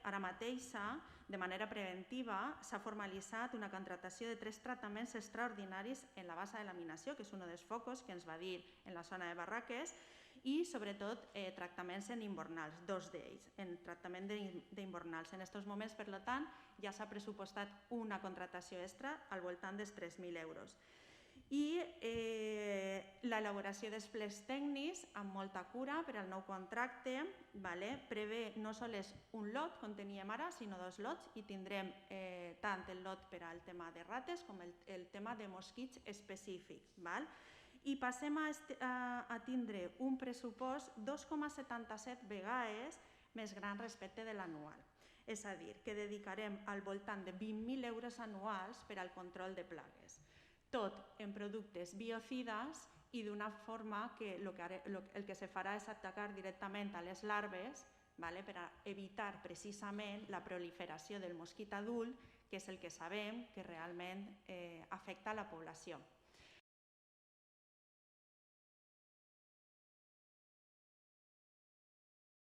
ara mateix, de manera preventiva, s'ha formalitzat una contractació de 3 tractaments extraordinaris en la bassa de laminació, que és un dels focus que ens va dir en la zona de Barraques, i sobretot tractaments en invernals, 2 d'ells, en tractament d'invernals. En aquests moments, per tant, ja s'ha pressupostat una contractació extra al voltant dels 3.000 euros. I l'elaboració dels plecs tècnics amb molta cura per al nou contracte prevé no sols un lot, com teníem ara, sinó 2 lots, i tindrem tant el lot per al tema de rates com el tema de mosquits específics. I passem a tindre un pressupost 2,77 vegades més gran respecte de l'anual. És a dir, que dedicarem al voltant de 20.000 euros anuals per al control de plagues. Tot en productes biocides i d'una forma que el que se farà és atacar directament a les larves per a evitar precisament la proliferació del mosquit adult, que és el que sabem que realment afecta la població.